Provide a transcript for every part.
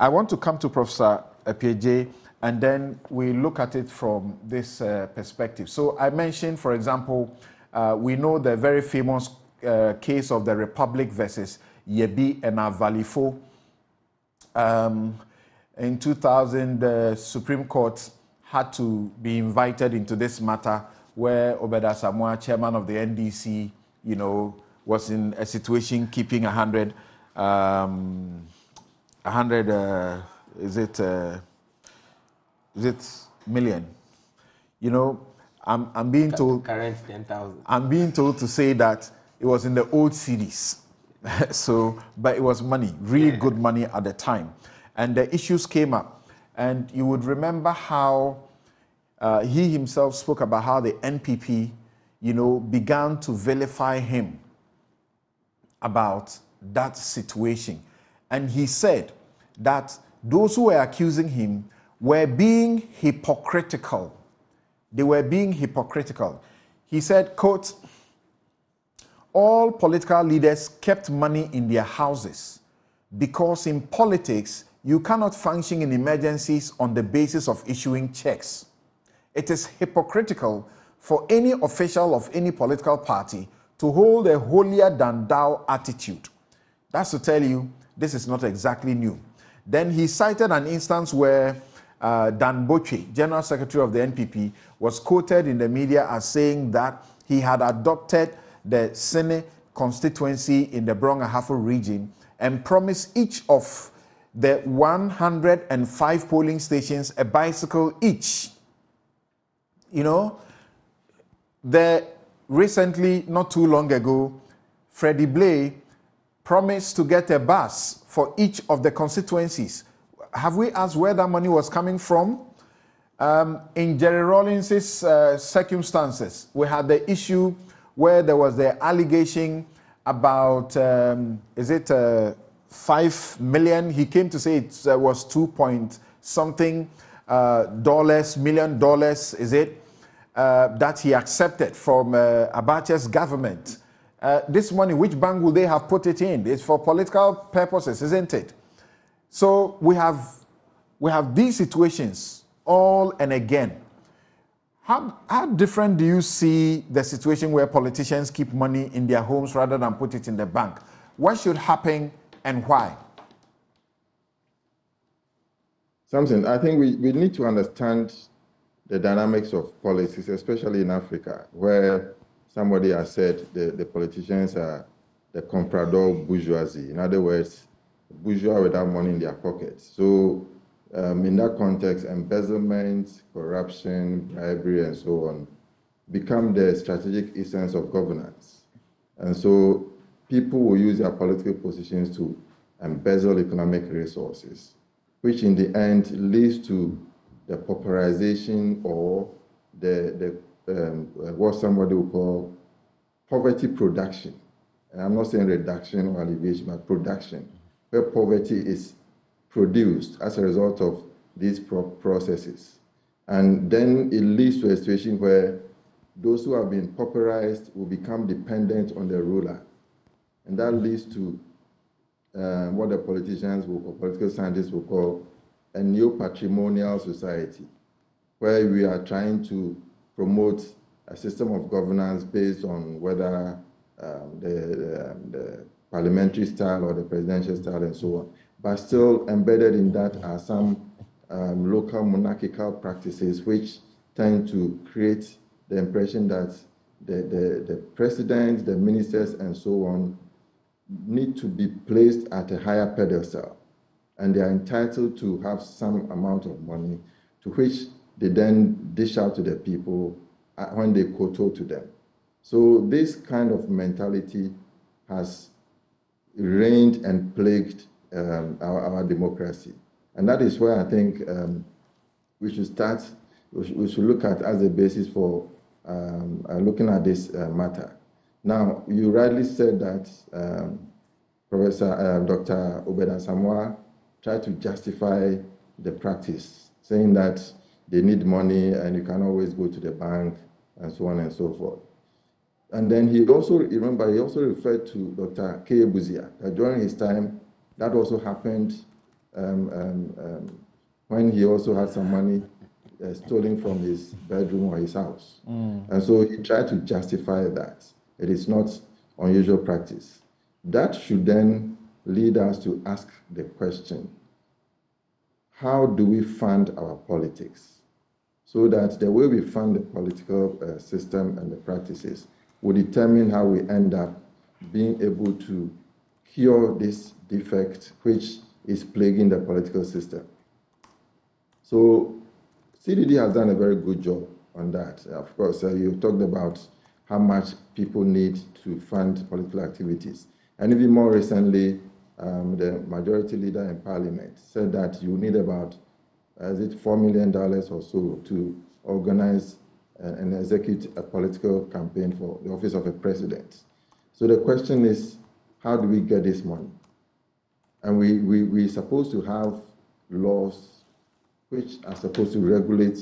I want to come to Professor Appiagyei, and then we look at it from this perspective. So I mentioned, for example, we know the very famous case of the Republic versus Yebi and Avalifo. In 2000, the Supreme Court had to be invited into this matter where Obeda Samoa, chairman of the NDC, you know, was in a situation keeping 100 is it million? You know, I'm being told current 10,000. I'm being told to say that it was in the old cities. So, but it was money, really good money at the time, and the issues came up, and you would remember how he himself spoke about how the NPP, you know, began to vilify him about that situation, and he said that those who were accusing him were being hypocritical. They were being hypocritical. He said, quote, all political leaders kept money in their houses because in politics, you cannot function in emergencies on the basis of issuing checks. It is hypocritical for any official of any political party to hold a holier-than-thou attitude. That's to tell you, this is not exactly new. Then he cited an instance where Dan Boche, General Secretary of the NPP, was quoted in the media as saying that he had adopted the Sene constituency in the Brong-Ahafo region and promised each of the 105 polling stations a bicycle each. You know, recently, not too long ago, Freddie Blay promised to get a bus for each of the constituencies. Have we asked where that money was coming from? In Jerry Rawlings' circumstances, we had the issue where there was the allegation about, is it 5 million? He came to say it was 2 point something million dollars, is it? That he accepted from Abacha's government. This money, which bank will they have put it in? It's for political purposes, isn't it? So we have these situations all and again. How different do you see the situation where politicians keep money in their homes rather than put it in the bank? What should happen and why? Something, I think we need to understand the dynamics of politics, especially in Africa, where somebody has said the politicians are the comprador bourgeoisie. In other words, bourgeois without money in their pockets. So in that context, embezzlement, corruption, bribery, and so on become the strategic essence of governance. And so people will use their political positions to embezzle economic resources, which in the end leads to the pauperization or what somebody would call poverty production. And I'm not saying reduction or alleviation, but production, where poverty is produced as a result of these processes. And then it leads to a situation where those who have been pauperized will become dependent on the ruler. And that leads to what the politicians or political scientists will call a neo-patrimonial society, where we are trying to promote a system of governance based on whether the parliamentary style or the presidential style and so on. But still embedded in that are some local monarchical practices which tend to create the impression that the president, the ministers, and so on need to be placed at a higher pedestal. And they are entitled to have some amount of money to which they then dish out to the people when they kowtow to them. So this kind of mentality has reigned and plagued our democracy. And that is where I think we should look at as a basis for looking at this matter. Now, you rightly said that Dr. Obeda Samoa tried to justify the practice, saying that they need money and you can always go to the bank and so on and so forth. And then he also referred to Dr. K. Buzia, that during his time, that also happened when he also had some money stolen from his bedroom or his house. And so he tried to justify that. It is not unusual practice. That should then lead us to ask the question, how do we fund our politics? So that the way we fund the political system and the practices will determine how we end up being able to cure this defect which is plaguing the political system. So CDD has done a very good job on that. Of course, you talked about how much people need to fund political activities. And even more recently, the majority leader in parliament said that you need about $4 million or so to organize and execute a political campaign for the office of a president. So the question is, how do we get this money? And we're supposed to have laws which are supposed to regulate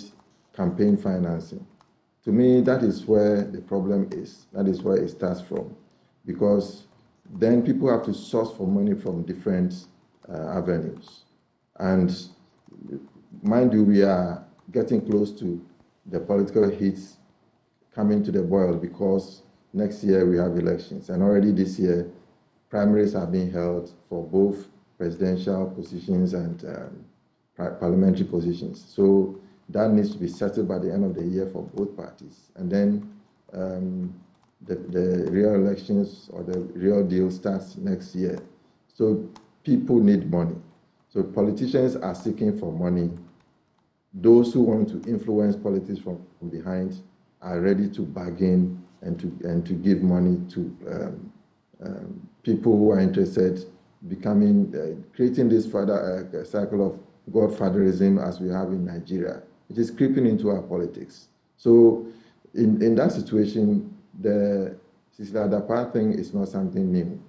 campaign financing. To me, that is where the problem is. That is where it starts from. Because then people have to source for money from different avenues. And mind you, we are getting close to the political heat coming to the boil because next year we have elections. And already this year, primaries are being held for both presidential positions and parliamentary positions. So that needs to be settled by the end of the year for both parties. And then the real elections or the real deal starts next year. So people need money. So politicians are seeking for money. Those who want to influence politics from behind are ready to bargain and to give money to people who are interested creating this further cycle of godfatherism as we have in Nigeria. It is creeping into our politics. So in that situation, the Cecilia Dapaah thing is not something new.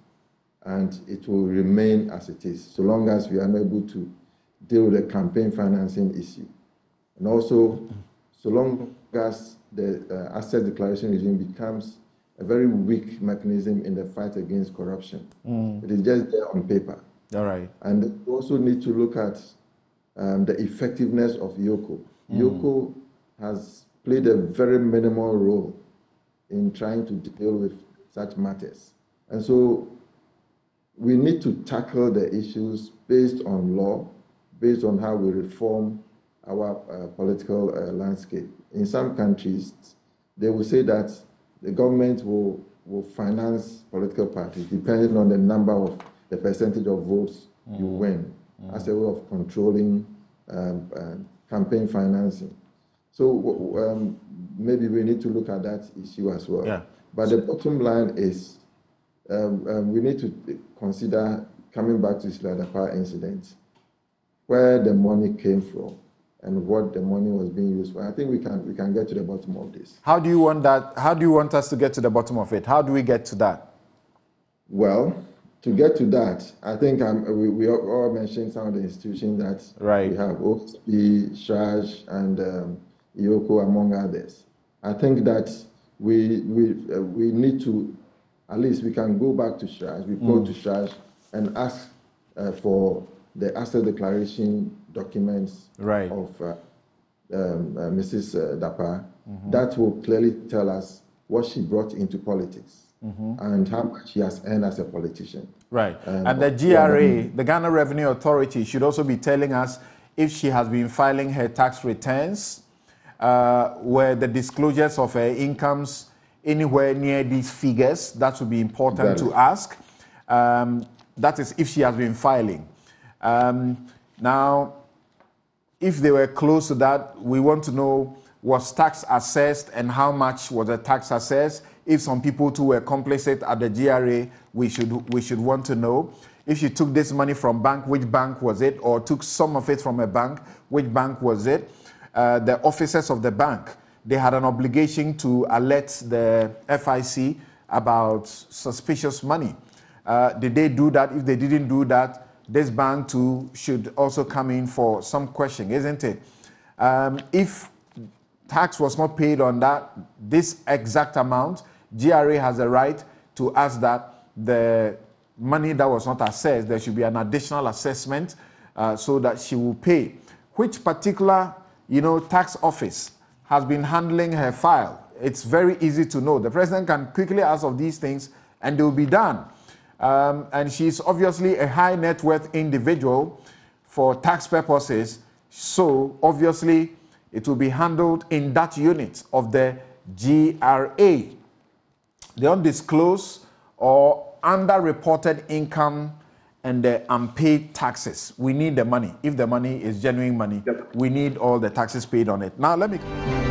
And it will remain as it is, so long as we are able to deal with the campaign financing issue. And also, so long as the asset declaration regime becomes a very weak mechanism in the fight against corruption. It is just there on paper. All right. And we also need to look at the effectiveness of IOCO. IOCO has played a very minimal role in trying to deal with such matters. And so we need to tackle the issues based on law, based on how we reform our political landscape. In some countries, they will say that the government will finance political parties depending on the number of the percentage of votes you win as a way of controlling campaign financing. So maybe we need to look at that issue as well. Yeah. But the bottom line is we need to consider, coming back to the Cecilia Dapaah incident, where the money came from and what the money was being used for. I think we can get to the bottom of this. How do you want that? How do you want us to get to the bottom of it? How do we get to that? Well, to get to that, I think we all mentioned some of the institutions that we have, OSP, SHAJ, and IOCO, among others. I think that we need to, at least we can go back to SHAJ, we go to SHAJ and ask for the asset declaration documents of Mrs. Dapaah. That will clearly tell us what she brought into politics and how much she has earned as a politician. Right. And the GRA, the Ghana Revenue Authority, should also be telling us if she has been filing her tax returns, where the disclosures of her incomes anywhere near these figures. That would be important to ask. That is if she has been filing. Now, if they were close to that, we want to know, was tax assessed and how much was the tax assessed? If some people too were complicit at the GRA, we should want to know. If she took this money from bank, which bank was it? Or took some of it from a bank, which bank was it? The officers of the bank, they had an obligation to alert the FIC about suspicious money. Did they do that? If they didn't do that, this bank too should also come in for some question, isn't it? If tax was not paid on this exact amount, GRA has a right to ask that the money that was not assessed, there should be an additional assessment so that she will pay. Which particular, tax office has been handling her file? It's very easy to know. The president can quickly ask of these things and they will be done. And she's obviously a high net worth individual for tax purposes. So obviously it will be handled in that unit of the GRA. The undisclosed or underreported income and the unpaid taxes. We need the money. If the money is genuine money, we need all the taxes paid on it. Now let me...